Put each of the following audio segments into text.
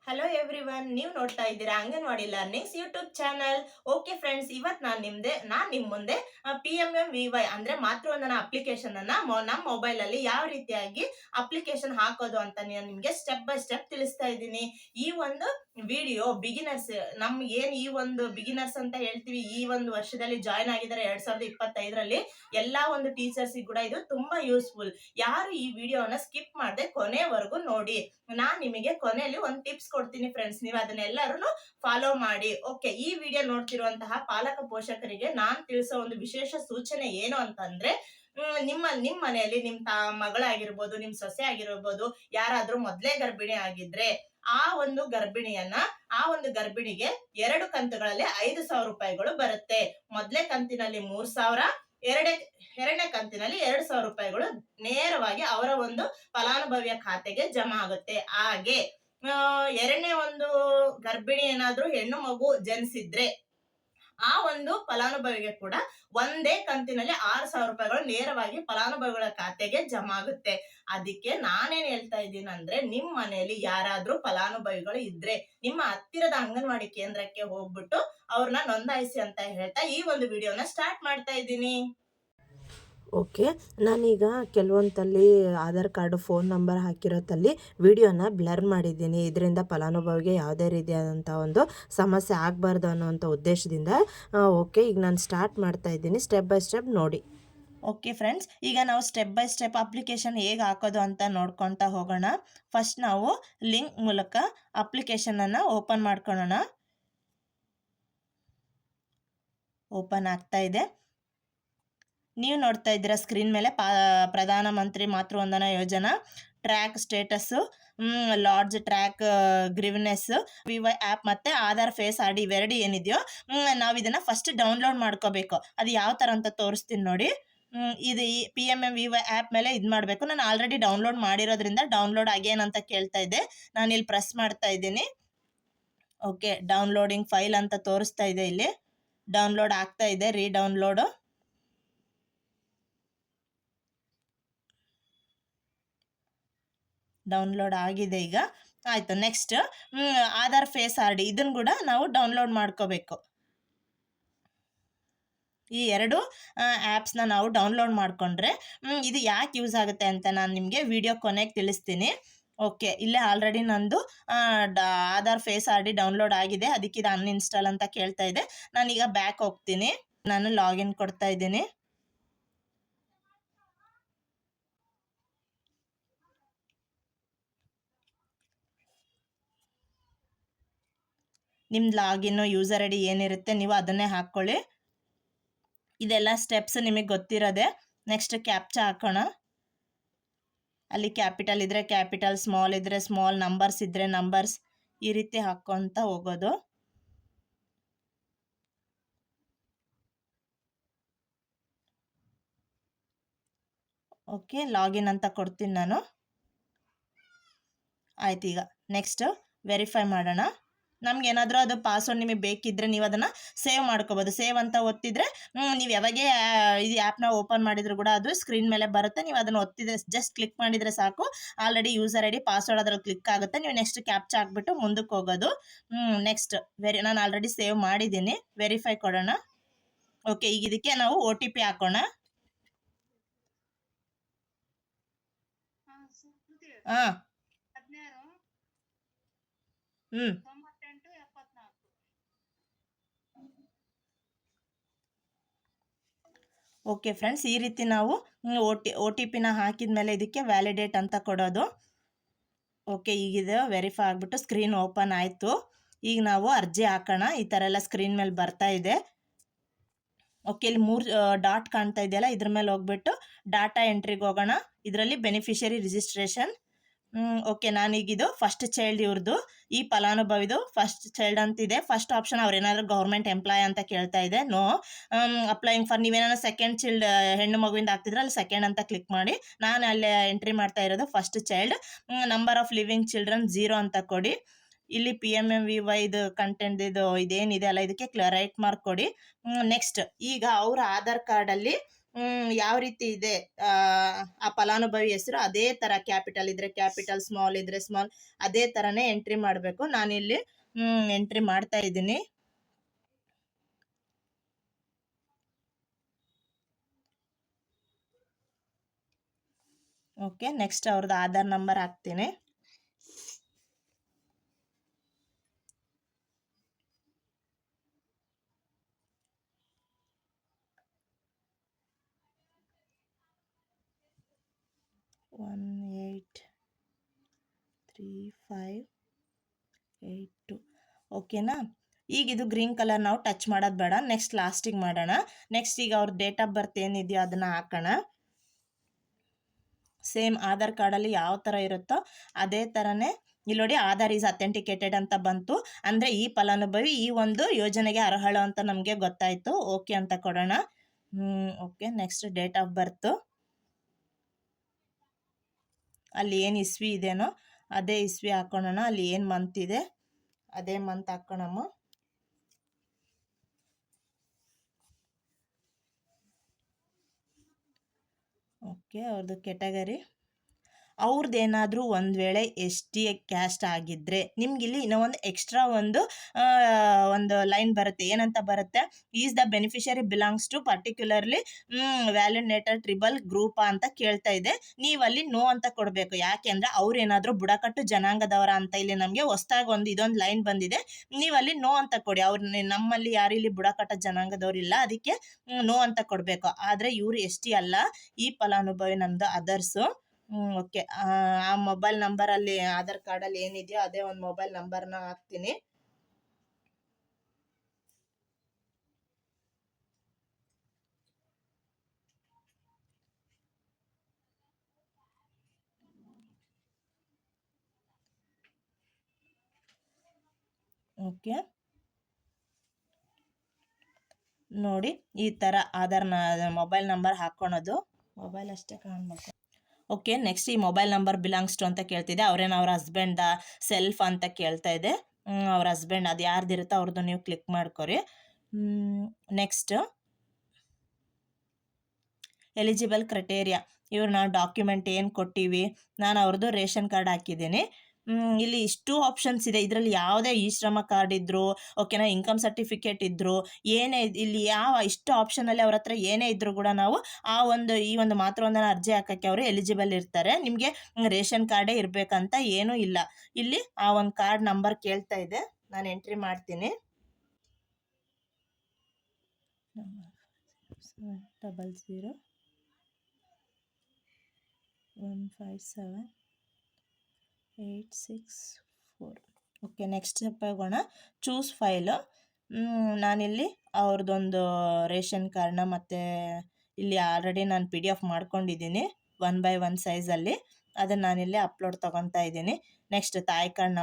Hello everyone, ನೀವು ನೋಡ್ತಾ ಇದ್ದೀರಾ anganwadi learnings YouTube channel. Okay friends, ಇವತ್ತು ನಾನು ನಿಮ್ಮ ಮುಂದೆ PMMVY ಅಂದ್ರೆ ಮಾತೃವಂದನಾ ಅಪ್ಲಿಕೇಶನ್ ಅನ್ನ ನಮ್ಮ ಮೊಬೈಲ್ ಅಲ್ಲಿ ಯಾವ ರೀತಿಯಾಗಿ ಅಪ್ಲಿಕೇಶನ್ ಹಾಕೋದು ಅಂತ ನಿಮ್ಗೆ ಸ್ಟೆಪ್ ಬೈ ಸ್ಟೆಪ್ ತಿಳಿಸ್ತಾ ಇದ್ದೀನಿ. ಈ ಒಂದು ವಿಡಿಯೋ ಬಿಗಿನರ್ಸ್, ನಮ್ಗೆ ಏನ್ ಈ ಒಂದು ಬಿಗಿನರ್ಸ್ ಅಂತ ಹೇಳ್ತೀವಿ, ಈ ಒಂದು ವರ್ಷದಲ್ಲಿ ಜಾಯ್ನ್ ಆಗಿದ್ದಾರೆ 2025ರಲ್ಲಿ ಎಲ್ಲಾ ಒಂದು ಟೀಚರ್ಸ್ ಕೂಡ ಇದು ತುಂಬಾ ಯೂಸ್ಫುಲ್. ಯಾರು ಈ ವಿಡಿಯೋನ ಸ್ಕಿಪ್ ಮಾಡದೆ ಕೊನೆವರೆಗೂ ನೋಡಿ. ನಾನ್ ನಿಮಗೆ ಕೊನೆಯಲ್ಲಿ ಒಂದು ಟಿಪ್ಸ್ ಕೊಡ್ತೀನಿ ಫ್ರೆಂಡ್ಸ್, ನೀವು ಅದನ್ನೆಲ್ಲರೂ ಫಾಲೋ ಮಾಡಿ. ಓಕೆ, ಈ ವಿಡಿಯೋ ನೋಡ್ತಿರುವಂತಹ ಪಾಲಕ ಪೋಷಕರಿಗೆ ನಾನ್ ತಿಳಿಸೋ ಒಂದು ವಿಶೇಷ ಸೂಚನೆ ಏನು ಅಂತಂದ್ರೆ, ನಿಮ್ಮ ಮನೆಯಲ್ಲಿ ನಿಮ್ ಮಗಳಾಗಿರ್ಬೋದು, ನಿಮ್ ಸೊಸೆ ಆಗಿರ್ಬೋದು, ಯಾರಾದ್ರೂ ಮೊದ್ಲೇ ಗರ್ಭಿಣಿ ಆಗಿದ್ರೆ ಆ ಒಂದು ಗರ್ಭಿಣಿಗೆ 2 ಕಂತುಗಳಲ್ಲಿ 5,000 ರೂಪಾಯಿಗಳು ಬರುತ್ತೆ. ಮೊದಲೇ ಕಂತಿನಲ್ಲಿ 3,000, ಎರಡನೇ ಕಂತಿನಲ್ಲಿ 2,000 ರೂಪಾಯಿಗಳು ನೇರವಾಗಿ ಅವರ ಒಂದು ಫಲಾನುಭವಿಯ ಖಾತೆಗೆ ಜಮಾ ಆಗುತ್ತೆ. ಹಾಗೆ ಎರಡನೇ ಒಂದು ಗರ್ಭಿಣಿ ಏನಾದ್ರೂ ಹೆಣ್ಣು ಮಗು ಜನಿಸಿದ್ರೆ ಆ ಒಂದು ಫಲಾನುಭವಿಗೆ ಕೂಡ ಒಂದೇ ಕಂತಿನಲ್ಲಿ 6,000 ರೂಪಾಯಿಗಳು ನೇರವಾಗಿ ಫಲಾನುಭವಿಗಳ ಖಾತೆಗೆ ಜಮಾ ಆಗುತ್ತೆ. ಅದಕ್ಕೆ ನಾನೇನ್ ಹೇಳ್ತಾ ಇದ್ದೀನಿ ಅಂದ್ರೆ, ನಿಮ್ ಮನೆಯಲ್ಲಿ ಯಾರಾದ್ರೂ ಫಲಾನುಭವಿಗಳು ಇದ್ರೆ ನಿಮ್ಮ ಹತ್ತಿರದ ಅಂಗನವಾಡಿ ಕೇಂದ್ರಕ್ಕೆ ಹೋಗ್ಬಿಟ್ಟು ಅವ್ರನ್ನ ನೋಂದಾಯಿಸಿ ಅಂತ ಹೇಳ್ತಾ ಈ ಒಂದು ವಿಡಿಯೋನ ಸ್ಟಾರ್ಟ್ ಮಾಡ್ತಾ ಇದ್ದೀನಿ. ಓಕೆ, ನಾನೀಗ ಕೆಲವೊಂದಲ್ಲಿ ಆಧಾರ್ ಕಾರ್ಡು ಫೋನ್ ನಂಬರ್ ಹಾಕಿರೋತಲ್ಲಿ ವಿಡಿಯೋನ ಬ್ಲರ್ ಮಾಡಿದ್ದೀನಿ. ಇದರಿಂದ ಫಲಾನುಭವಿಗೆ ಯಾವುದೇ ರೀತಿಯಾದಂಥ ಒಂದು ಸಮಸ್ಯೆ ಆಗಬಾರ್ದು ಅನ್ನೋವಂಥ ಉದ್ದೇಶದಿಂದ. ಓಕೆ, ಈಗ ನಾನು ಸ್ಟಾರ್ಟ್ ಮಾಡ್ತಾ ಇದ್ದೀನಿ, ಸ್ಟೆಪ್ ಬೈ ಸ್ಟೆಪ್ ನೋಡಿ. ಓಕೆ ಫ್ರೆಂಡ್ಸ್, ಈಗ ನಾವು ಸ್ಟೆಪ್ ಬೈ ಸ್ಟೆಪ್ ಅಪ್ಲಿಕೇಶನ್ ಹೇಗೆ ಹಾಕೋದು ಅಂತ ನೋಡ್ಕೊತಾ ಹೋಗೋಣ. ಫಸ್ಟ್ ನಾವು ಲಿಂಕ್ ಮೂಲಕ ಅಪ್ಲಿಕೇಶನನ್ನು ಓಪನ್ ಮಾಡ್ಕೊಳ್ಳೋಣ. ಓಪನ್ ಆಗ್ತಾ ಇದೆ. ನೀವು ನೋಡ್ತಾ ಇದ್ದೀರಾ ಸ್ಕ್ರೀನ್ ಮೇಲೆ ಪ್ರಧಾನ Mantri Matruvandana Yojana track status, large track grievance, VY app ಮತ್ತು ಆಧಾರ್ ಫೇಸ್ ID ಇವೆರಡು ಏನಿದೆಯೋ ನಾವು ಇದನ್ನು ಫಸ್ಟ್ ಡೌನ್ಲೋಡ್ ಮಾಡ್ಕೋಬೇಕು. ಅದು ಯಾವ ಥರ ಅಂತ ತೋರಿಸ್ತೀನಿ ನೋಡಿ. ಇದು ಈ PMMVY ಆ್ಯಪ್ ಮೇಲೆ ಇದು ಮಾಡಬೇಕು. ನಾನು ಆಲ್ರೆಡಿ ಡೌನ್ಲೋಡ್ ಮಾಡಿರೋದ್ರಿಂದ ಡೌನ್ಲೋಡ್ ಅಗೇನ್ ಅಂತ ಕೇಳ್ತಾ ಇದೆ. ನಾನು ಇಲ್ಲಿ ಪ್ರೆಸ್ ಮಾಡ್ತಾ ಇದ್ದೀನಿ. ಓಕೆ, ಡೌನ್ಲೋಡಿಂಗ್ ಫೈಲ್ ಅಂತ ತೋರಿಸ್ತಾ ಇದೆ. ಇಲ್ಲಿ ಡೌನ್ಲೋಡ್ ಆಗ್ತಾ ಇದೆ. ರೀಡೌನ್ಲೋಡು ಡೌನ್ಲೋಡ್ ಆಗಿದೆ. ಈಗ ಆಯಿತು. ನೆಕ್ಸ್ಟ್ ಆಧಾರ್ ಫೇಸ್ ID ಇದನ್ನು ಕೂಡ ನಾವು ಡೌನ್ಲೋಡ್ ಮಾಡ್ಕೋಬೇಕು. ಈ 2 ಆ್ಯಪ್ಸ್ನ ನಾವು ಡೌನ್ಲೋಡ್ ಮಾಡಿಕೊಂಡ್ರೆ ಇದು ಯಾಕೆ ಯೂಸ್ ಆಗುತ್ತೆ ಅಂತ ನಾನು ನಿಮಗೆ ವಿಡಿಯೋ ಕೊನೆಗೆ ತಿಳಿಸ್ತೀನಿ. ಓಕೆ, ಇಲ್ಲೇ ಆಲ್ರೆಡಿ ನಂದು ಆಧಾರ್ ಫೇಸ್ ID ಡೌನ್ಲೋಡ್ ಆಗಿದೆ. ಅದಕ್ಕೆ ಇದು ಅನ್ಇನ್ಸ್ಟಾಲ್ ಅಂತ ಕೇಳ್ತಾ ಇದೆ. ನಾನೀಗ ಬ್ಯಾಕ್ ಹೋಗ್ತೀನಿ. ನಾನು ಲಾಗಿನ್ ಕೊಡ್ತಾ ಇದ್ದೀನಿ. ನಿಮ್ದು ಲಾಗಿನ್ನು ಯೂಸರ್ ID ಏನಿರುತ್ತೆ ನೀವು ಅದನ್ನೇ ಹಾಕ್ಕೊಳ್ಳಿ. ಇದೆಲ್ಲ ಸ್ಟೆಪ್ಸ್ ನಿಮಗೆ ಗೊತ್ತಿರೋದೆ. ನೆಕ್ಸ್ಟ್ ಕ್ಯಾಪ್ಚಾ ಹಾಕೋಣ. ಅಲ್ಲಿ ಕ್ಯಾಪಿಟಲ್ ಇದ್ರೆ ಕ್ಯಾಪಿಟಲ್, ಸ್ಮಾಲ್ ಇದ್ರೆ ಸ್ಮಾಲ್, ನಂಬರ್ಸ್ ಇದ್ರೆ ನಂಬರ್ಸ್, ಈ ರೀತಿ ಹಾಕ್ಕೊಂತ ಹೋಗೋದು. ಓಕೆ, ಲಾಗಿನ್ ಅಂತ ಕೊಡ್ತೀನಿ ನಾನು. ಆಯ್ತು. ಈಗ ನೆಕ್ಸ್ಟ್ ವೆರಿಫೈ ಮಾಡೋಣ. ನಮ್ಗೆ ಏನಾದರೂ ಅದು ಪಾಸ್ವರ್ಡ್ ನಿಮಗೆ ಬೇಕಿದ್ರೆ ನೀವು ಅದನ್ನು ಸೇವ್ ಮಾಡ್ಕೋಬೋದು. ಸೇವ್ ಅಂತ ಒತ್ತಿದ್ರೆ ನೀವು ಯಾವಾಗೇ ಇದು ಆ್ಯಪ್ನ ಓಪನ್ ಮಾಡಿದ್ರು ಕೂಡ ಅದು ಸ್ಕ್ರೀನ್ ಮೇಲೆ ಬರುತ್ತೆ. ನೀವು ಅದನ್ನು ಒತ್ತಿದ್ರೆ ಜಸ್ಟ್ ಕ್ಲಿಕ್ ಮಾಡಿದರೆ ಸಾಕು, ಆಲ್ರೆಡಿ ಯೂಸರ್ ID ಪಾಸ್ವರ್ಡ್ ಅದ್ರಲ್ಲಿ ಕ್ಲಿಕ್ ಆಗುತ್ತೆ. ನೀವು ನೆಕ್ಸ್ಟ್ ಕ್ಯಾಪ್ಚಾ ಹಾಕ್ಬಿಟ್ಟು ಮುಂದಕ್ಕೆ ಹೋಗೋದು. ನೆಕ್ಸ್ಟ್ ನಾನು ಆಲ್ರೆಡಿ ಸೇವ್ ಮಾಡಿದ್ದೀನಿ. ವೆರಿಫೈ ಕೊಡೋಣ. ಓಕೆ, ಈಗ ಇದಕ್ಕೆ ನಾವು OTP ಹಾಕೋಣ. ಹಾಂ, ಓಕೆ ಫ್ರೆಂಡ್ಸ್, ಈ ರೀತಿ ನಾವು OTP ಹಾಕಿದ ಮೇಲೆ ಇದಕ್ಕೆ ವ್ಯಾಲಿಡೇಟ್ ಅಂತ ಕೊಡೋದು. ಓಕೆ, ಈಗಿದು ವೆರಿಫೈ ಆಗಿಬಿಟ್ಟು ಸ್ಕ್ರೀನ್ ಓಪನ್ ಆಯಿತು. ಈಗ ನಾವು ಅರ್ಜಿ ಹಾಕೋಣ. ಈ ಥರ ಎಲ್ಲ ಸ್ಕ್ರೀನ್ ಮೇಲೆ ಬರ್ತಾ ಇದೆ. ಓಕೆ, ಇಲ್ಲಿ 3 ಡಾಟ್ ಕಾಣ್ತಾ ಇದೆಯಲ್ಲ, ಇದ್ರ ಮೇಲೆ ಹೋಗ್ಬಿಟ್ಟು ಡಾಟಾ ಎಂಟ್ರಿಗೆ ಹೋಗೋಣ. ಇದರಲ್ಲಿ ಬೆನಿಫಿಷರಿ ರಿಜಿಸ್ಟ್ರೇಷನ್. ಓಕೆ, ನಾನೀಗಿದು ಫಸ್ಟ್ ಚೈಲ್ಡ್ ಇವ್ರದ್ದು, ಈ ಫಲಾನುಭವಿದು ಫಸ್ಟ್ ಚೈಲ್ಡ್ ಅಂತಿದೆ. ಫಸ್ಟ್ ಆಪ್ಷನ್ ಅವ್ರೇನಾದ್ರೂ ಗೌರ್ಮೆಂಟ್ ಎಂಪ್ಲಾಯ್ ಅಂತ ಕೇಳ್ತಾ ಇದೆ. No applying for. ನೀವೇನಾದ್ರು ಸೆಕೆಂಡ್ ಚೈಲ್ಡ್ ಹೆಣ್ಣು ಮಗುವಿಂದ ಆಗ್ತಿದ್ರೆ ಅಲ್ಲಿ ಸೆಕೆಂಡ್ ಅಂತ ಕ್ಲಿಕ್ ಮಾಡಿ. ನಾನು ಅಲ್ಲಿ ಎಂಟ್ರಿ ಮಾಡ್ತಾ ಇರೋದು first child. Number of living children 0 ಅಂತ ಕೊಡಿ. ಇಲ್ಲಿ PMMVY ಇದು ಕಂಟೆಂಟ್ ಇದೇನಿದೆ ಅಲ್ಲ, ಇದಕ್ಕೆ ರೈಟ್ ಮಾರ್ಕ್ ಕೊಡಿ. ನೆಕ್ಸ್ಟ್ ಈಗ ಅವ್ರ ಆಧಾರ್ ಕಾರ್ಡಲ್ಲಿ ಯಾವ ರೀತಿ ಇದೆ ಆ ಫಲಾನುಭವಿ ಹೆಸರು ಅದೇ ತರ ಕ್ಯಾಪಿಟಲ್ ಇದ್ರೆ ಕ್ಯಾಪಿಟಲ್, ಸ್ಮಾಲ್ ಇದ್ರೆ ಸ್ಮಾಲ್, ಅದೇ ತರನೇ ಎಂಟ್ರಿ ಮಾಡಬೇಕು. ನಾನಿಲ್ಲಿ ಎಂಟ್ರಿ ಮಾಡ್ತಾ ಇದ್ದೀನಿ. ಓಕೆ, ನೆಕ್ಸ್ಟ್ ಅವ್ರದ್ದು ಆಧಾರ್ ನಂಬರ್ ಹಾಕ್ತೀನಿ. ಒನ್ 8358 ಓಕೆನಾ. ಈಗ ಇದು ಗ್ರೀನ್ ಕಲರ್ ನಾವು ಟಚ್ ಮಾಡೋದು ಬೇಡ, ನೆಕ್ಸ್ಟ್ ಲಾಸ್ಟಿಗೆ ಮಾಡೋಣ. ನೆಕ್ಸ್ಟ್ ಈಗ ಅವ್ರ ಡೇಟ್ ಆಫ್ ಬರ್ತ್ ಏನಿದೆಯೋ ಅದನ್ನ ಹಾಕೋಣ. ಸೇಮ್ ಆಧಾರ್ ಕಾರ್ಡಲ್ಲಿ ಯಾವ ಥರ ಇರುತ್ತೋ ಅದೇ ಥರನೇ ಇಲ್ಲಿ ನೋಡಿ, ಆಧಾರ್ ಈಸ್ ಅಥೆಂಟಿಕೇಟೆಡ್ ಅಂತ ಬಂತು. ಅಂದರೆ ಈ ಫಲಾನುಭವಿ ಈ ಒಂದು ಯೋಜನೆಗೆ ಅರ್ಹಳು ಅಂತ ನಮಗೆ ಗೊತ್ತಾಯಿತು. ಓಕೆ ಅಂತ ಕೊಡೋಣ. Okay, next date of birth, ಅಲ್ಲಿ ಏನು ಇಸ್ವಿ ಇದೆನೋ ಅದೇ ಇಸ್ವಿ ಹಾಕೋಣ. ಅಲ್ಲಿ ಏನು ಮಂತ್ ಇದೆ ಅದೇ ಮಂತ್ ಹಾಕೋಣಮ್ಮ. ಓಕೆ, ಅವ್ರದ್ದು ಕೆಟಗರಿ, ಅವ್ರದ್ದು ಏನಾದರೂ ಒಂದು ವೇಳೆ ST ಕ್ಯಾಸ್ಟ್ ಆಗಿದ್ದರೆ ನಿಮ್ಗಿಲ್ಲಿ ಇನ್ನೂ ಒಂದು ಎಕ್ಸ್ಟ್ರಾ ಒಂದು ಲೈನ್ ಬರುತ್ತೆ. ಏನಂತ ಬರುತ್ತೆ, is the beneficiary belongs to particularly validated tribal group ಅಂತ ಕೇಳ್ತಾ ಇದೆ. ನೀವಲ್ಲಿ ನೋ ಅಂತ ಕೊಡಬೇಕು. ಯಾಕೆಂದರೆ ಅವ್ರು ಏನಾದರೂ ಬುಡಕಟ್ಟು ಜನಾಂಗದವರ ಅಂತ ಇಲ್ಲಿ ನಮಗೆ ಹೊಸ್ದಾಗಿ ಇದೊಂದು ಲೈನ್ ಬಂದಿದೆ. ನೀವಲ್ಲಿ ನೋ ಅಂತ ಕೊಡಿ. ನಮ್ಮಲ್ಲಿ ಯಾರು ಇಲ್ಲಿ ಬುಡಕಟ್ಟು ಜನಾಂಗದವ್ರಿಲ್ಲ, ಅದಕ್ಕೆ ನೋ ಅಂತ ಕೊಡಬೇಕು. ಆದರೆ ಇವರು ST ಅಲ್ಲ, ಈ ಫಲಾನುಭವಿ ನಮ್ಮದು ಅದರ್ಸು. ಓಕೆ, ಆ ಮೊಬೈಲ್ ನಂಬರಲ್ಲಿ ಆಧಾರ್ ಕಾರ್ಡಲ್ಲಿ ಏನಿದೆಯೋ ಅದೇ ಒಂದು ಮೊಬೈಲ್ ನಂಬರ್ನ ಹಾಕ್ತೀನಿ. ಓಕೆ, ನೋಡಿ ಈ ಥರ ಮೊಬೈಲ್ ನಂಬರ್ ಹಾಕ್ಕೊಳೋದು. ಮೊಬೈಲ್ ಅಷ್ಟೇ ಕಾಣಬೇಕು. ಓಕೆ, ನೆಕ್ಸ್ಟ್ ಈ ಮೊಬೈಲ್ ನಂಬರ್ ಬಿಲಾಂಗ್ಸ್ ಟು ಅಂತ ಕೇಳ್ತಿದೆ. ಅವ್ರೇನು ಅವ್ರ ಹಸ್ಬೆಂಡ ಸೆಲ್ಫ್ ಅಂತ ಕೇಳ್ತಾ ಇದೆ. ಅವ್ರ ಹಸ್ಬೆಂಡ್ ಅದು ಯಾರ್ದಿರುತ್ತೋ ಅವ್ರದ್ದು ನೀವು ಕ್ಲಿಕ್ ಮಾಡ್ಕೊರಿ. ನೆಕ್ಸ್ಟ್ ಎಲಿಜಿಬಲ್ ಕ್ರೈಟೇರಿಯಾ, ಇವ್ರು ನಾವು ಡಾಕ್ಯುಮೆಂಟ್ ಏನು ಕೊಟ್ಟಿವಿ, ನಾನು ಅವ್ರದ್ದು ರೇಷನ್ ಕಾರ್ಡ್ ಹಾಕಿದ್ದೀನಿ. ಇಲ್ಲಿ ಇಷ್ಟು ಆಪ್ಷನ್ಸ್ ಇದೆ. ಇದರಲ್ಲಿ ಯಾವುದೇ ಇ ಶ್ರಮ ಕಾರ್ಡ್ ಇದ್ದರು, ಓಕೆನಾ, ಇನ್ಕಮ್ ಸರ್ಟಿಫಿಕೇಟ್ ಇದ್ದರು, ಏನೇ ಇಲ್ಲಿ ಇಷ್ಟು ಆಪ್ಷನಲ್ಲಿ ಅವ್ರ ಹತ್ರ ಏನೇ ಇದ್ದರೂ ಕೂಡ ನಾವು ಈ ಒಂದು ಮಾತೃವಂದನಾ ಅರ್ಜಿ ಹಾಕೋಕ್ಕೆ ಅವರು ಎಲಿಜಿಬಲ್ ಇರ್ತಾರೆ. ನಿಮಗೆ ರೇಷನ್ ಕಾರ್ಡೇ ಇರಬೇಕಂತ ಏನೂ ಇಲ್ಲ. ಇಲ್ಲಿ ಆ ಒಂದು ಕಾರ್ಡ್ ನಂಬರ್ ಕೇಳ್ತಾ ಇದೆ, ನಾನು ಎಂಟ್ರಿ ಮಾಡ್ತೀನಿ. 700157864. ಓಕೆ, ನೆಕ್ಸ್ಟ್ ಸ್ಟೆಪ್ ಹೋಗೋಣ. Choose file. ನಾನಿಲ್ಲಿ ಅವ್ರದ್ದೊಂದು ರೇಷನ್ ಕಾರ್ಡ್ನ ಮತ್ತು ಇಲ್ಲಿ ಆಲ್ರೆಡಿ ನಾನು PDF ಮಾಡ್ಕೊಂಡಿದ್ದೀನಿ 1x1 ಸೈಜಲ್ಲಿ. ಅದನ್ನು ನಾನಿಲ್ಲಿ ಅಪ್ಲೋಡ್ ತೊಗೊತಾ ಇದ್ದೀನಿ. ನೆಕ್ಸ್ಟ್ ತಾಯಿ ಕಾರ್ಡ್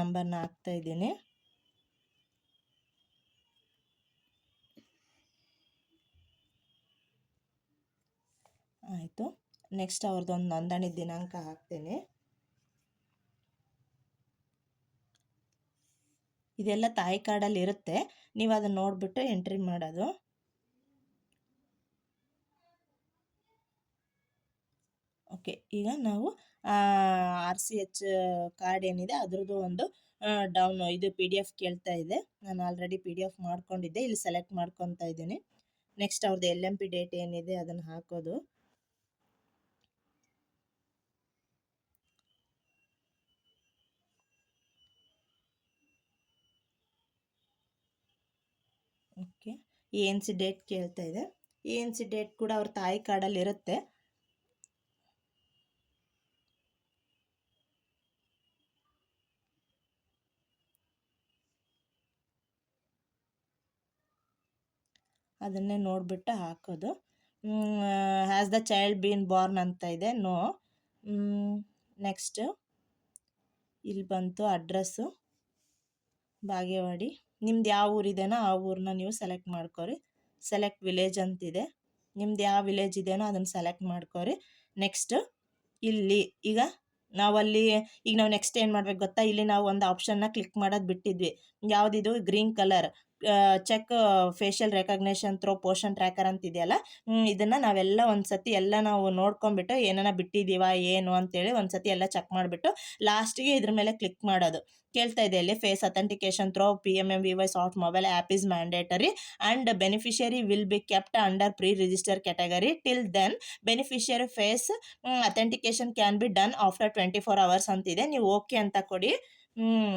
ನಂಬರ್ನ ಹಾಕ್ತಾ ಇದ್ದೀನಿ. ಆಯಿತು. ನೆಕ್ಸ್ಟ್ ಅವ್ರದ್ದೊಂದು ನೋಂದಣಿ ದಿನಾಂಕ ಹಾಕ್ತೀನಿ. ಇದೆಲ್ಲ ತಾಯಿ ಕಾರ್ಡಲ್ಲಿ ಇರುತ್ತೆ, ನೀವು ಅದನ್ನು ನೋಡಿಬಿಟ್ಟು ಎಂಟ್ರಿ ಮಾಡೋದು. ಓಕೆ, ಈಗ ನಾವು RCH ಕಾರ್ಡ್ ಏನಿದೆ ಅದರದ್ದು ಒಂದು ಇದು PDF ಕೇಳ್ತಾ ಇದೆ. ನಾನು ಆಲ್ರೆಡಿ PDF ಮಾಡ್ಕೊಂಡಿದ್ದೆ, ಇಲ್ಲಿ ಸೆಲೆಕ್ಟ್ ಮಾಡ್ಕೊತಾ ಇದ್ದೀನಿ. ನೆಕ್ಸ್ಟ್ ಅವ್ರದ್ದು LMP ಡೇಟ್ ಏನಿದೆ ಅದನ್ನು ಹಾಕೋದು. ಓಕೆ, ANC ಡೇಟ್ ಕೇಳ್ತಾ ಇದೆ. ANC ಡೇಟ್ ಕೂಡ ಅವ್ರ ತಾಯಿ ಕಾರ್ಡಲ್ಲಿ ಇರುತ್ತೆ. ಅದನ್ನೇ ನೋಡಿಬಿಟ್ಟು ಹಾಕೋದು. Has the child bean Born ಅಂತ ಇದೆ, ನೋ. ನೆಕ್ಸ್ಟ್ ಇಲ್ಲಿ ಬಂತು ಅಡ್ರೆಸ್ಸು ಬಾಗೇವಾಡಿ. ನಿಮ್ದು ಯಾವ ಊರಿದೆನೋ ಆ ಊರನ್ನ ನೀವು ಸೆಲೆಕ್ಟ್ ಮಾಡ್ಕೊರಿ. ಸೆಲೆಕ್ಟ್ ವಿಲೇಜ್ ಅಂತಿದೆ, ನಿಮ್ದು ಯಾವ ವಿಲೇಜ್ ಇದೆಯೋ ಅದನ್ನು ಸೆಲೆಕ್ಟ್ ಮಾಡ್ಕೊರಿ. ನೆಕ್ಸ್ಟ್ ಇಲ್ಲಿ ಈಗ ನಾವು ನೆಕ್ಸ್ಟ್ ಏನು ಮಾಡ್ಬೇಕು ಗೊತ್ತಾ, ಇಲ್ಲಿ ನಾವು ಒಂದು ಆಪ್ಷನ್ನ ಕ್ಲಿಕ್ ಮಾಡೋದು ಬಿಟ್ಟಿದ್ವಿ. ಯಾವುದಿದು, green colour check facial recognition through Poshan tracker ಅಂತ ಇದೆಯಲ್ಲ, ಇದನ್ನು ನಾವೆಲ್ಲ ಒಂದ್ಸತಿ ಎಲ್ಲ ನಾವು ನೋಡ್ಕೊಂಡ್ಬಿಟ್ಟು ಏನಾನ ಬಿಟ್ಟಿದ್ದೀವಾ ಏನು ಅಂತೇಳಿ ಒಂದ್ಸತಿ ಎಲ್ಲ ಚೆಕ್ ಮಾಡಿಬಿಟ್ಟು ಲಾಸ್ಟಿಗೆ ಇದ್ರ ಮೇಲೆ ಕ್ಲಿಕ್ ಮಾಡೋದು. ಕೇಳ್ತಾ ಇದೆ ಇಲ್ಲಿ, face authentication through PMMVY soft mobile app is mandatory and beneficiary will be kept under pre register category till then beneficiary face authentication can be done after 24 hours ಅಂತಿದೆ. ನೀವು ಓಕೆ ಅಂತ ಕೊಡಿ.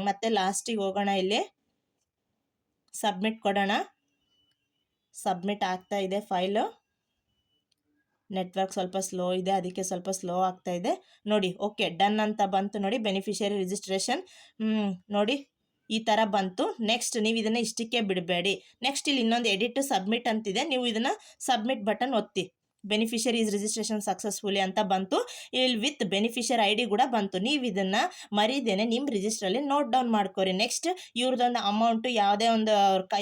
ಮತ್ತೆ ಲಾಸ್ಟಿಗೆ ಹೋಗೋಣ, ಇಲ್ಲಿ ಸಬ್ಮಿಟ್ ಕೊಡೋಣ. ಸಬ್ಮಿಟ್ ಆಗ್ತಾ ಇದೆ ಫೈಲು. ನೆಟ್ವರ್ಕ್ ಸ್ವಲ್ಪ ಸ್ಲೋ ಇದೆ, ಅದಕ್ಕೆ ಸ್ವಲ್ಪ ಸ್ಲೋ ಆಗ್ತಾ ಇದೆ ನೋಡಿ. ಓಕೆ, ಡನ್ ಅಂತ ಬಂತು ನೋಡಿ. ಬೆನಿಫಿಷಿಯರಿ ರಿಜಿಸ್ಟ್ರೇಷನ್ ನೋಡಿ ಈ ಥರ ಬಂತು. ನೆಕ್ಸ್ಟ್ ನೀವು ಇದನ್ನು ಇಷ್ಟಕ್ಕೆ ಬಿಡಬೇಡಿ. ನೆಕ್ಸ್ಟ್ ಇಲ್ಲಿ ಇನ್ನೊಂದು ಎಡಿಟ್ ಸಬ್ಮಿಟ್ ಅಂತಿದೆ, ನೀವು ಇದನ್ನು ಸಬ್ಮಿಟ್ ಬಟನ್ ಒತ್ತಿ. ಬೆನಿಫಿಷರಿ ಇಸ್ ರಿಜಿಸ್ಟ್ರೇಷನ್ ಸಕ್ಸಸ್ಫುಲಿ ಅಂತ ಬಂತು. ಇಲ್ಲಿ ವಿತ್ ಬೆನಿಫಿಷರಿ ID ಕೂಡ ಬಂತು. ನೀವು ಇದನ್ನು ಮರಿದೇನೆ ನಿಮ್ಮ ರಿಜಿಸ್ಟ್ರಲ್ಲಿ ನೋಟ್ ಡೌನ್ ಮಾಡ್ಕೊರಿ. ನೆಕ್ಸ್ಟ್ ಇವ್ರದ್ದೊಂದು ಅಮೌಂಟು ಯಾವುದೇ ಒಂದು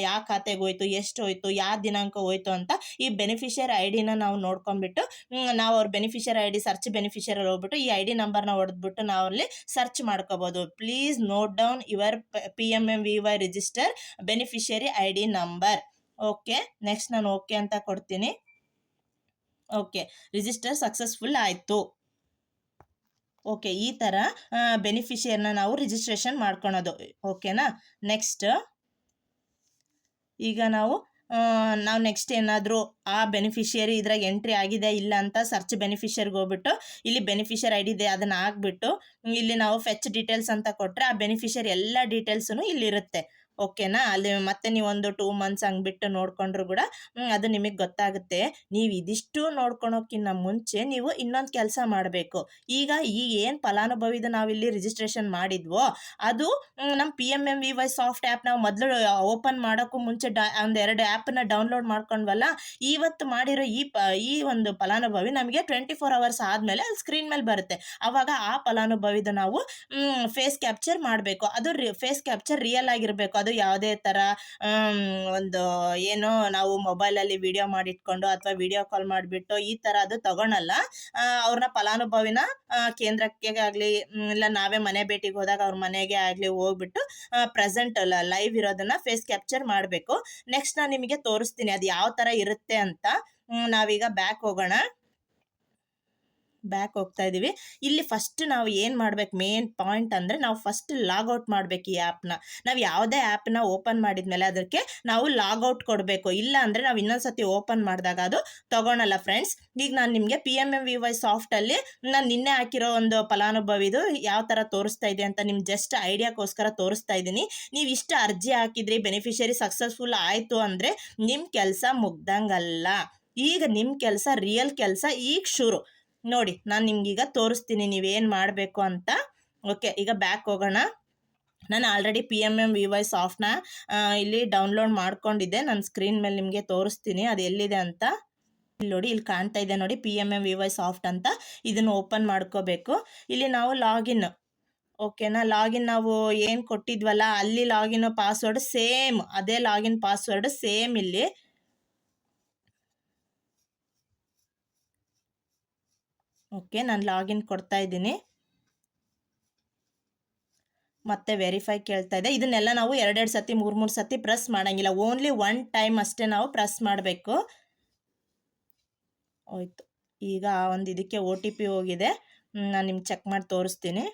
ಯಾವ ಖಾತೆಗೆ ಹೋಯ್ತು, ಎಷ್ಟು ಹೋಯ್ತು, ಯಾವ ದಿನಾಂಕ ಹೋಯ್ತು ಅಂತ ಈ ಬೆನಿಫಿಷರಿ ID-ನ ನಾವು ನೋಡ್ಕೊಂಡ್ಬಿಟ್ಟು ನಾವು ಅವ್ರ ಬೆನಿಫಿಷರಿ ID ಸರ್ಚ್ ಬೆನಿಫಿಷರಲ್ಲಿ ಹೋಗ್ಬಿಟ್ಟು ಈ ID ನಂಬರ್ನ ಹೊಡೆದ್ಬಿಟ್ಟು ನಾವು ಅಲ್ಲಿ ಸರ್ಚ್ ಮಾಡ್ಕೋಬೋದು. Please note down your PMMVY register beneficiary ID number. Okay, next ನಾನು ಓಕೆ ಅಂತ ಕೊಡ್ತೀನಿ. ಓಕೆ, ರಿಜಿಸ್ಟರ್ ಸಕ್ಸಸ್ಫುಲ್ ಆಯಿತು. ಓಕೆ, ಈ ಥರ ಬೆನಿಫಿಷಿಯರ್ನ ನಾವು ರಿಜಿಸ್ಟ್ರೇಷನ್ ಮಾಡ್ಕೊಳೋದು. ಓಕೆನಾ. ನೆಕ್ಸ್ಟ್ ಈಗ ನಾವು ನೆಕ್ಸ್ಟ್ ಏನಾದರೂ ಆ ಬೆನಿಫಿಷಿಯರಿ ಇದ್ರಾಗ ಎಂಟ್ರಿ ಆಗಿದೆ ಇಲ್ಲ ಅಂತ ಸರ್ಚ್ ಬೆನಿಫಿಷಿಯರ್ಗೆ ಹೋಗ್ಬಿಟ್ಟು ಇಲ್ಲಿ ಬೆನಿಫಿಷಿಯರ್ ID ಇದೆ ಅದನ್ನು ಹಾಕ್ಬಿಟ್ಟು ಇಲ್ಲಿ ನಾವು ಫೆಚ್ ಡೀಟೇಲ್ಸ್ ಅಂತ ಕೊಟ್ಟರೆ ಆ ಬೆನಿಫಿಷಿಯರ್ ಎಲ್ಲ ಡೀಟೇಲ್ಸೂ ಇಲ್ಲಿರುತ್ತೆ. ಓಕೆನಾ. ಅಲ್ಲಿ ಮತ್ತೆ ನೀವೊಂದು 2 months ಹಂಗೆ ಬಿಟ್ಟು ನೋಡಿಕೊಂಡ್ರು ಕೂಡ ಅದು ನಿಮಗೆ ಗೊತ್ತಾಗುತ್ತೆ. ನೀವು ಇದಿಷ್ಟು ನೋಡ್ಕೊಳೋಕ್ಕಿಂತ ಮುಂಚೆ ನೀವು ಇನ್ನೊಂದು ಕೆಲಸ ಮಾಡಬೇಕು. ಈಗ ಏನು ಫಲಾನುಭವಿದು ನಾವಿಲ್ಲಿ ರಿಜಿಸ್ಟ್ರೇಷನ್ ಮಾಡಿದ್ವೋ ಅದು ನಮ್ಮ PMMVY ಸಾಫ್ಟ್ ಆ್ಯಪ್ ನಾವು ಮೊದಲು ಓಪನ್ ಮಾಡೋಕ್ಕೂ ಮುಂಚೆ ಒಂದೆರಡು ಆ್ಯಪನ್ನ ಡೌನ್ಲೋಡ್ ಮಾಡ್ಕೊಂಡ್ವಲ್ಲ, ಇವತ್ತು ಮಾಡಿರೋ ಈ ಒಂದು ಫಲಾನುಭವಿ ನಮಗೆ 24 hours ಆದಮೇಲೆ ಅಲ್ಲಿ ಸ್ಕ್ರೀನ್ ಮೇಲೆ ಬರುತ್ತೆ. ಆವಾಗ ಆ ಫಲಾನುಭವಿದು ನಾವು ಫೇಸ್ ಕ್ಯಾಪ್ಚರ್ ಮಾಡಬೇಕು. ಅದು ಫೇಸ್ ಕ್ಯಾಪ್ಚರ್ ರಿಯಲ್ ಆಗಿರಬೇಕು. ಅದು ಯಾವುದೇ ಥರ ಒಂದು ಏನೋ ನಾವು ಮೊಬೈಲಲ್ಲಿ ವಿಡಿಯೋ ಮಾಡಿಟ್ಕೊಂಡು ಅಥವಾ ವಿಡಿಯೋ ಕಾಲ್ ಮಾಡಿಬಿಟ್ಟು ಈ ಥರ ಅದು ತಗೊಳಲ್ಲ. ಅವ್ರನ್ನ ಫಲಾನುಭವಿನ ಕೇಂದ್ರಕ್ಕೆ ಆಗಲಿ ಇಲ್ಲ ನಾವೇ ಮನೆ ಭೇಟಿಗೆ ಹೋದಾಗ ಅವ್ರ ಮನೆಗೆ ಆಗಲಿ ಹೋಗ್ಬಿಟ್ಟು ಪ್ರೆಸೆಂಟ್ ಲೈವ್ ಇರೋದನ್ನ ಫೇಸ್ ಕ್ಯಾಪ್ಚರ್ ಮಾಡಬೇಕು. ನೆಕ್ಸ್ಟ್ ನಾನು ನಿಮಗೆ ತೋರಿಸ್ತೀನಿ ಅದು ಯಾವ ಥರ ಇರುತ್ತೆ ಅಂತ. ನಾವೀಗ ಬ್ಯಾಕ್ ಹೋಗೋಣ. ಬ್ಯಾಕ್ ಹೋಗ್ತಾ ಇದ್ದೀವಿ. ಇಲ್ಲಿ ಫಸ್ಟ್ ನಾವು ಏನು ಮಾಡ್ಬೇಕು, ಮೇನ್ ಪಾಯಿಂಟ್ ಅಂದರೆ ನಾವು ಫಸ್ಟ್ ಲಾಗೌಟ್ ಮಾಡಬೇಕು ಈ ಆ್ಯಪ್ನ. ನಾವು ಯಾವುದೇ ಆ್ಯಪ್ನ ಓಪನ್ ಮಾಡಿದ್ಮೇಲೆ ಅದಕ್ಕೆ ನಾವು ಲಾಗೌಟ್ ಕೊಡಬೇಕು. ಇಲ್ಲ ಅಂದರೆ ನಾವು ಇನ್ನೊಂದ್ಸತಿ ಓಪನ್ ಮಾಡಿದಾಗ ಅದು ತಗೊಳಲ್ಲ ಫ್ರೆಂಡ್ಸ್. ಈಗ ನಾನು ನಿಮಗೆ PMMVY ಸಾಫ್ಟಲ್ಲಿ ನಾನು ನಿನ್ನೆ ಹಾಕಿರೋ ಒಂದು ಫಲಾನುಭವಿದು ಯಾವ ಥರ ತೋರಿಸ್ತಾ ಇದೆ ಅಂತ ನಿಮ್ಗೆ ಜಸ್ಟ್ ಐಡಿಯಾಕ್ಕೋಸ್ಕರ ತೋರಿಸ್ತಾ ಇದ್ದೀನಿ. ನೀವು ಇಷ್ಟು ಅರ್ಜಿ ಹಾಕಿದ್ರಿ, ಬೆನಿಫಿಷರಿ ಸಕ್ಸಸ್ಫುಲ್ ಆಯಿತು ಅಂದರೆ ನಿಮ್ಮ ಕೆಲಸ ಮುಗ್ದಂಗಲ್ಲ. ಈಗ ನಿಮ್ಮ ಕೆಲಸ ರಿಯಲ್ ಕೆಲಸ ಈಗ ಶುರು. ನೋಡಿ, ನಾನು ನಿಮ್ಗೀಗ ತೋರಿಸ್ತೀನಿ ನೀವೇನು ಮಾಡಬೇಕು ಅಂತ. ಓಕೆ, ಈಗ ಬ್ಯಾಕ್ ಹೋಗೋಣ. ನಾನು ಆಲ್ರೆಡಿ PMMVY ಸಾಫ್ಟ್ನ ಇಲ್ಲಿ ಡೌನ್ಲೋಡ್ ಮಾಡ್ಕೊಂಡಿದ್ದೆ. ನಾನು ಸ್ಕ್ರೀನ್ ಮೇಲೆ ನಿಮಗೆ ತೋರಿಸ್ತೀನಿ ಅದು ಎಲ್ಲಿದೆ ಅಂತ. ಇಲ್ಲಿ ನೋಡಿ, ಇಲ್ಲಿ ಕಾಣ್ತಾ ಇದೆ ನೋಡಿ PMMVY ಸಾಫ್ಟ್ ಅಂತ. ಇದನ್ನು ಓಪನ್ ಮಾಡ್ಕೋಬೇಕು. ಇಲ್ಲಿ ನಾವು ಲಾಗಿನ್, ಓಕೆನಾ. ಲಾಗಿನ್ ನಾವು ಏನು ಕೊಟ್ಟಿದ್ವಲ್ಲ ಅಲ್ಲಿ ಲಾಗಿನ್ ಪಾಸ್ವರ್ಡ್ ಸೇಮ್, ಅದೇ ಲಾಗಿನ್ ಪಾಸ್ವರ್ಡ್ ಸೇಮ್ ಇಲ್ಲಿ. ಓಕೆ, ನಾನು ಲಾಗಿನ್ ಕೊಡ್ತಾ ಇದ್ದೀನಿ. ಮತ್ತೆ ವೆರಿಫೈ ಕೇಳ್ತಾ ಇದೆ. ಇದನ್ನೆಲ್ಲ ನಾವು 2 ಸತಿ 3 ಸತಿ ಪ್ರೆಸ್ ಮಾಡೋಂಗಿಲ್ಲ. ಓನ್ಲಿ 1 ಟೈಮ್ ಅಷ್ಟೇ ನಾವು ಪ್ರೆಸ್ ಮಾಡಬೇಕು. ಹೋಯ್ತು. ಈಗ ಒಂದು ಇದಕ್ಕೆ OTP ಹೋಗಿದೆ. ನಾನು ನಿಮ್ಗೆ ಚೆಕ್ ಮಾಡಿ ತೋರಿಸ್ತೀನಿ.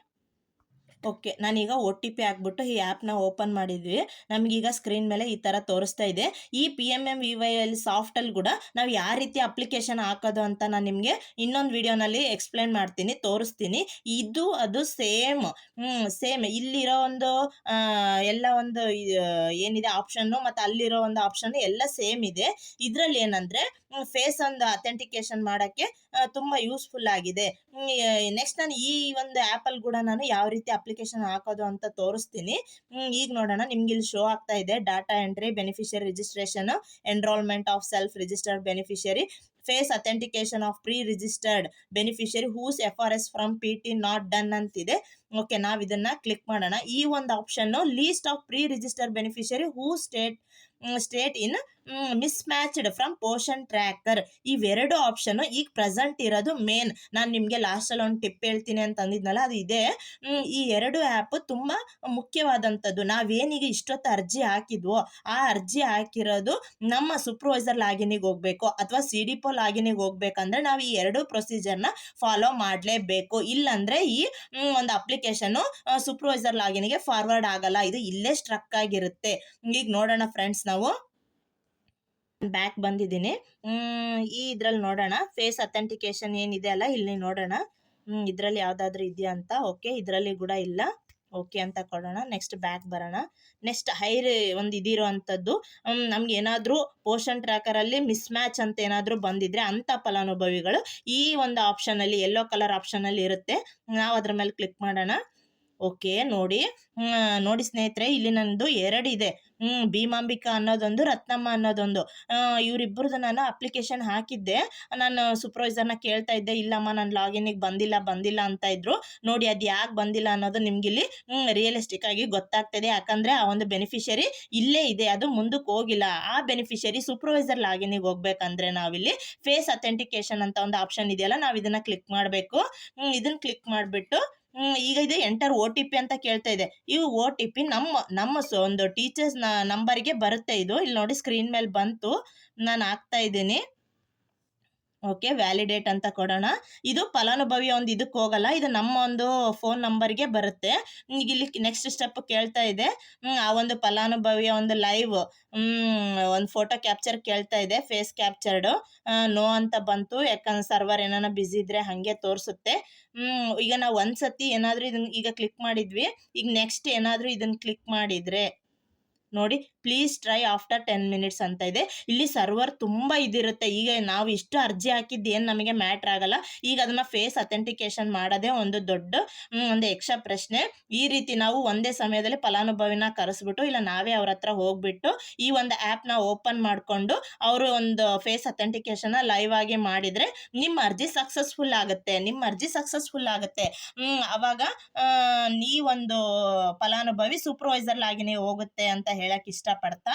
ಓಕೆ, ನಾನೀಗ OTP ಹಾಕ್ಬಿಟ್ಟು ಈ ಆ್ಯಪ್ನ ಓಪನ್ ಮಾಡಿದ್ವಿ. ನಮಗೀಗ ಸ್ಕ್ರೀನ್ ಮೇಲೆ ಈ ಥರ ತೋರಿಸ್ತಾ ಇದೆ. ಈ PMMVY ಸಾಫ್ಟಲ್ಲಿ ಕೂಡ ನಾವು ಯಾವ ರೀತಿ ಅಪ್ಲಿಕೇಶನ್ ಹಾಕೋದು ಅಂತ ನಾನು ನಿಮಗೆ ಇನ್ನೊಂದು ವಿಡಿಯೋನಲ್ಲಿ ಎಕ್ಸ್ಪ್ಲೇನ್ ಮಾಡ್ತೀನಿ, ತೋರಿಸ್ತೀನಿ. ಇದು ಅದು ಸೇಮ್ ಇಲ್ಲಿರೋ ಒಂದು ಎಲ್ಲ ಒಂದು ಏನಿದೆ ಆಪ್ಷನ್ನು ಮತ್ತು ಅಲ್ಲಿರೋ ಒಂದು ಆಪ್ಷನ್ ಎಲ್ಲ ಸೇಮ್ ಇದೆ. ಇದರಲ್ಲಿ ಏನಂದರೆ ಫೇಸ್ ಒಂದು ಅಥೆಂಟಿಕೇಶನ್ ಮಾಡೋಕ್ಕೆ ತುಂಬ ಯೂಸ್ಫುಲ್ ಆಗಿದೆ. ನೆಕ್ಸ್ಟ್ ನಾನು ಈ ಒಂದು ಆ್ಯಪಲ್ಲಿ ಕೂಡ ನಾನು ಯಾವ ರೀತಿ ಅಪ್ಲಿಕೇಶನ್ ಹಾಕೋದು ಅಂತ ತೋರಿಸ್ತೀನಿ. ಈಗ ನೋಡೋಣ. ನಿಮ್ಗೆ ಇಲ್ಲಿ ಶೋ ಆಗ್ತಾ ಇದೆ data entry, beneficiary registration, enrolment of self registered beneficiary, face authentication of pre registered beneficiary whose FRS from PT not done ಅಂತಿದೆ. ಓಕೆ, ನಾವು ಇದನ್ನು ಕ್ಲಿಕ್ ಮಾಡೋಣ. ಈ ಒಂದು ಆಪ್ಷನ್ನು list of pre registered beneficiary who state in mismatched from Poshan tracker. ಇವೆರಡು option ಈಗ present ಇರೋದು ಮೇನ್. ನಾನು ನಿಮಗೆ ಲಾಸ್ಟಲ್ಲಿ ಒಂದು ಟಿಪ್ ಹೇಳ್ತೀನಿ ಅಂತ ಅಂದಿದ್ನಲ್ಲ, ಅದು ಇದೆ. ಈ ಎರಡು ಆ್ಯಪ್ ತುಂಬ ಮುಖ್ಯವಾದಂಥದ್ದು. ನಾವೇನೀಗ ಇಷ್ಟೊತ್ತು ಅರ್ಜಿ ಹಾಕಿದ್ವೋ ಆ ಅರ್ಜಿ ಹಾಕಿರೋದು ನಮ್ಮ ಸೂಪರ್ವೈಸರ್ ಲಾಗಿನಿಗೆ ಹೋಗ್ಬೇಕು ಅಥವಾ CDPO ಲಾಗಿನಿಗೆ ಹೋಗ್ಬೇಕಂದ್ರೆ ನಾವು ಈ ಎರಡು ಪ್ರೊಸೀಜರ್ನ ಫಾಲೋ ಮಾಡಲೇಬೇಕು. ಇಲ್ಲಾಂದ್ರೆ ಈ ಒಂದು ಅಪ್ಲಿಕೇಶನ್ ಸೂಪರ್ವೈಸರ್ ಲಾಗಿನಿಗೆ ಫಾರ್ವರ್ಡ್ ಆಗಲ್ಲ, ಇದು ಇಲ್ಲೇ ಸ್ಟ್ರಕ್ ಆಗಿರುತ್ತೆ. ಈಗ ನೋಡೋಣ ಫ್ರೆಂಡ್ಸ್, ನಾವು ಬ್ಯಾಕ್ ಬಂದಿದ್ದೀನಿ. ಈ ಇದ್ರಲ್ಲಿ ನೋಡೋಣ ಫೇಸ್ ಅಥೆಂಟಿಕೇಶನ್ ಏನಿದೆ ಅಲ್ಲ, ಇಲ್ಲಿ ನೋಡೋಣ ಇದರಲ್ಲಿ ಯಾವುದಾದ್ರೂ ಇದೆಯಾ ಅಂತ. ಓಕೆ, ಇದರಲ್ಲಿ ಕೂಡ ಇಲ್ಲ. ಓಕೆ ಅಂತ ಕೊಡೋಣ. ನೆಕ್ಸ್ಟ್ ಬ್ಯಾಕ್ ಬರೋಣ. ನೆಕ್ಸ್ಟ್ ಒಂದು ಇದಿರೋ ಅಂಥದ್ದು, ನಮ್ಗೆ ಏನಾದರೂ ಪೋಷನ್ ಟ್ರ್ಯಾಕರಲ್ಲಿ ಮಿಸ್ ಮ್ಯಾಚ್ ಅಂತ ಏನಾದರೂ ಬಂದಿದ್ರೆ ಅಂಥ ಫಲಾನುಭವಿಗಳು ಈ ಒಂದು ಆಪ್ಷನಲ್ಲಿ, ಯೆಲ್ಲೋ ಕಲರ್ ಆಪ್ಷನಲ್ಲಿ ಇರುತ್ತೆ. ನಾವು ಅದ್ರ ಮೇಲೆ ಕ್ಲಿಕ್ ಮಾಡೋಣ. ಓಕೆ, ನೋಡಿ ಸ್ನೇಹಿತರೆ, ಇಲ್ಲಿ ನಂದು ಎರಡಿದೆ. ಭೀಮಾಂಬಿಕಾ ಅನ್ನೋದೊಂದು, ರತ್ನಮ್ಮ ಅನ್ನೋದೊಂದು. ಇವರಿಬ್ಬರದು ನಾನು ಅಪ್ಲಿಕೇಶನ್ ಹಾಕಿದ್ದೆ. ನಾನು ಸೂಪರ್ವೈಸರ್ನ ಕೇಳ್ತಾ ಇದ್ದೆ, ಇಲ್ಲಮ್ಮ ನನ್ನ ಲಾಗಿನಿಗೆ ಬಂದಿಲ್ಲ ಅಂತ ಇದ್ರು. ನೋಡಿ, ಅದು ಯಾಕೆ ಬಂದಿಲ್ಲ ಅನ್ನೋದು ನಿಮ್ಗೆ ಇಲ್ಲಿ ರಿಯಲಿಸ್ಟಿಕ್ ಆಗಿ ಗೊತ್ತಾಗ್ತದೆ. ಯಾಕಂದರೆ ಆ ಒಂದು ಬೆನಿಫಿಷರಿ ಇಲ್ಲೇ ಇದೆ, ಅದು ಮುಂದಕ್ಕೆ ಹೋಗಿಲ್ಲ. ಆ ಬೆನಿಫಿಷರಿ ಸೂಪರ್ವೈಸರ್ ಲಾಗಿನಿಗೆ ಹೋಗ್ಬೇಕಂದ್ರೆ ನಾವಿಲ್ಲಿ ಫೇಸ್ ಅಥೆಂಟಿಕೇಶನ್ ಅಂತ ಒಂದು ಆಪ್ಷನ್ ಇದೆಯಲ್ಲ, ನಾವು ಇದನ್ನು ಕ್ಲಿಕ್ ಮಾಡಬೇಕು. ಇದನ್ನು ಕ್ಲಿಕ್ ಮಾಡಿಬಿಟ್ಟು ಈಗ ಇದು ಎಂಟರ್ OTP ಅಂತ ಕೇಳ್ತಾ ಇದೆ. ಈ OTP ನಮ್ಮ ಒಂದು ಟೀಚರ್ಸ್ ನಂಬರ್ಗೆ ಬರುತ್ತೆ. ಇದು ಇಲ್ಲಿ ನೋಡಿ ಸ್ಕ್ರೀನ್ ಮೇಲೆ ಬಂತು, ನಾನು ಹಾಕ್ತಾ ಇದ್ದೀನಿ. ಓಕೆ, ವ್ಯಾಲಿಡೇಟ್ ಅಂತ ಕೊಡೋಣ. ಇದು ಫಲಾನುಭವಿಯ ಒಂದು ಇದಕ್ಕೆ ಹೋಗಲ್ಲ, ಇದು ನಮ್ಮ ಒಂದು ಫೋನ್ ನಂಬರ್ಗೆ ಬರುತ್ತೆ. ಈಗ ಇಲ್ಲಿ ನೆಕ್ಸ್ಟ್ ಸ್ಟೆಪ್ ಕೇಳ್ತಾ ಇದೆ, ಆ ಒಂದು ಫಲಾನುಭವಿಯ ಒಂದು ಲೈವ್ ಒಂದು ಫೋಟೋ ಕ್ಯಾಪ್ಚರ್ ಕೇಳ್ತಾ ಇದೆ, ಫೇಸ್ ಕ್ಯಾಪ್ಚರ್ಡು. ನೋ ಅಂತ ಬಂತು, ಯಾಕಂದ್ರೆ ಸರ್ವರ್ ಏನಾನ ಬ್ಯುಸಿ ಇದ್ರೆ ಹಾಗೆ ತೋರಿಸುತ್ತೆ. ಈಗ ನಾವು ಒಂದ್ಸತಿ ಏನಾದರೂ ಇದನ್ನ ಈಗ ಕ್ಲಿಕ್ ಮಾಡಿದ್ವಿ, ಈಗ ನೆಕ್ಸ್ಟ್ ಏನಾದರೂ ಇದನ್ನು ಕ್ಲಿಕ್ ಮಾಡಿದರೆ ನೋಡಿ, ಪ್ಲೀಸ್ ಟ್ರೈ ಆಫ್ಟರ್ 10 minutes ಅಂತ ಇದೆ. ಇಲ್ಲಿ ಸರ್ವರ್ ತುಂಬ ಇದಿರುತ್ತೆ. ಈಗ ನಾವು ಇಷ್ಟು ಅರ್ಜಿ ಹಾಕಿದ್ದು ಏನು ನಮಗೆ ಮ್ಯಾಟ್ರ್ ಆಗಲ್ಲ. ಈಗ ಅದನ್ನು ಫೇಸ್ ಅಥೆಂಟಿಕೇಶನ್ ಮಾಡೋದೇ ಒಂದು ದೊಡ್ಡ ಒಂದು ಎಕ್ಸ್ಟ್ರಾ ಪ್ರಶ್ನೆ. ಈ ರೀತಿ ನಾವು ಒಂದೇ ಸಮಯದಲ್ಲಿ ಫಲಾನುಭವಿನ ಕರೆಸ್ಬಿಟ್ಟು, ಇಲ್ಲ ನಾವೇ ಅವ್ರ ಹತ್ರ ಹೋಗ್ಬಿಟ್ಟು ಈ ಒಂದು ಆ್ಯಪ್ನ ಓಪನ್ ಮಾಡಿಕೊಂಡು ಅವರು ಒಂದು ಫೇಸ್ ಅಥೆಂಟಿಕೇಶನ್ನ ಲೈವ್ ಆಗಿ ಮಾಡಿದರೆ ನಿಮ್ಮ ಅರ್ಜಿ ಸಕ್ಸಸ್ಫುಲ್ ಆಗುತ್ತೆ. ಅವಾಗ ಈ ಒಂದು ಫಲಾನುಭವಿ ಸೂಪರ್ವೈಸರ್ ಲಾಗಿನೇ ಹೋಗುತ್ತೆ ಅಂತ ಹೇಳಕ್ ಇಷ್ಟಪಡ್ತಾ,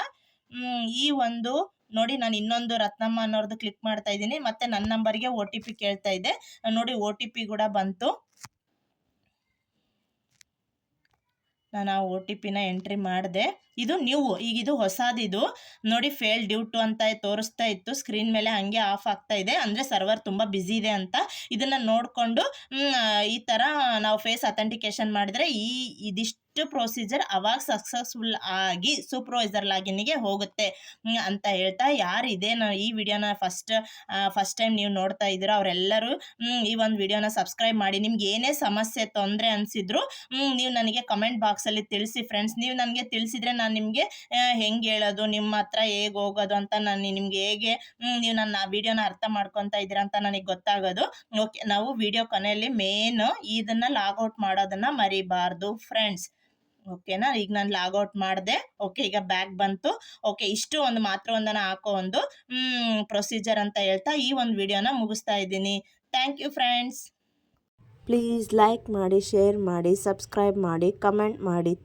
ಈ ಒಂದು ನೋಡಿ, ನಾನು ಇನ್ನೊಂದು ರತ್ನಮ್ಮ ಅನ್ನೋರ್ದು ಕ್ಲಿಕ್ ಮಾಡ್ತಾ ಇದ್ದೀನಿ. ಮತ್ತೆ ನನ್ನ ನಂಬರ್ಗೆ OTP ಕೇಳ್ತಾ ಇದೆ. ನೋಡಿ, OTP ಕೂಡ ಬಂತು. ನಾನು ಆ OTPನ ಎಂಟ್ರಿ ಮಾಡಿದೆ. ಇದು ನ್ಯೂ, ಈಗ ಇದು ಹೊಸದಿದು ನೋಡಿ. ಫೇಲ್ ಡ್ಯೂ ಟು ಅಂತ ತೋರಿಸ್ತಾ ಇತ್ತು ಸ್ಕ್ರೀನ್ ಮೇಲೆ, ಹಂಗೆ ಆಫ್ ಆಗ್ತಾ ಇದೆ, ಅಂದರೆ ಸರ್ವರ್ ತುಂಬ ಬ್ಯುಸಿ ಇದೆ ಅಂತ. ಇದನ್ನು ನೋಡಿಕೊಂಡು ಈ ಥರ ನಾವು ಫೇಸ್ ಅಥೆಂಟಿಕೇಶನ್ ಮಾಡಿದರೆ ಇದಿಷ್ಟು ಪ್ರೊಸೀಜರ್ ಅವಾಗ ಸಕ್ಸಸ್ಫುಲ್ ಆಗಿ ಸೂಪರ್ವೈಸರ್ ಲಾಗಿನ್ಗೆ ಹೋಗುತ್ತೆ ಅಂತ ಹೇಳ್ತಾ, ಯಾರು ಇದೇನು ಈ ವಿಡಿಯೋನ ಫಸ್ಟ್ ಟೈಮ್ ನೀವು ನೋಡ್ತಾ ಇದ್ದೀರೋ ಅವರೆಲ್ಲರೂ ಈ ಒಂದು ವಿಡಿಯೋನ ಸಬ್ಸ್ಕ್ರೈಬ್ ಮಾಡಿ. ನಿಮ್ಗೆ ಏನೇ ಸಮಸ್ಯೆ ತೊಂದರೆ ಅನಿಸಿದ್ರು ನೀವು ನನಗೆ ಕಮೆಂಟ್ ಬಾಕ್ಸಲ್ಲಿ ತಿಳಿಸಿ ಫ್ರೆಂಡ್ಸ್. ನೀವು ನನಗೆ ತಿಳಿಸಿದ್ರೆ ನಾನು ನಿಮಗೆ ಹೆಂಗೆ ಹೇಳೋದು, ನಿಮ್ಮ ಹತ್ರ ಹೇಗೆ ಹೋಗೋದು ಅಂತ ನಾನು ನಿಮ್ಗೆ ಹೇಗೆ ನೀವು ನನ್ನ ವಿಡಿಯೋನ ಅರ್ಥ ಮಾಡ್ಕೊತಾ ಇದ್ದೀರಾ ಅಂತ ನನಗೆ ಗೊತ್ತಾಗೋದು. ಓಕೆ, ನಾವು ವಿಡಿಯೋ ಕೊನೆಯಲ್ಲಿ ಮೇನ್ ಇದನ್ನು ಲಾಗೌಟ್ ಮಾಡೋದನ್ನು ಮರಿಬಾರ್ದು ಫ್ರೆಂಡ್ಸ್. ಓಕೆನಾ, ಈಗ ನಾನು ಲಾಗೌಟ್ ಮಾಡಿದೆ. ಓಕೆ, ಈಗ ಬ್ಯಾಕ್ ಬಂತು. ಓಕೆ, ಇಷ್ಟು ಒಂದು ಮಾತೃವಂದನ ಹಾಕೋ ಒಂದು ಪ್ರೊಸೀಜರ್ ಅಂತ ಹೇಳ್ತಾ ಈ ಒಂದು ವಿಡಿಯೋನ ಮುಗಿಸ್ತಾ ಇದ್ದೀನಿ. Thank you friends. Please like ಮಾಡಿ, ಶೇರ್ ಮಾಡಿ, ಸಬ್ಸ್ಕ್ರೈಬ್ ಮಾಡಿ, ಕಮೆಂಟ್ ಮಾಡಿ.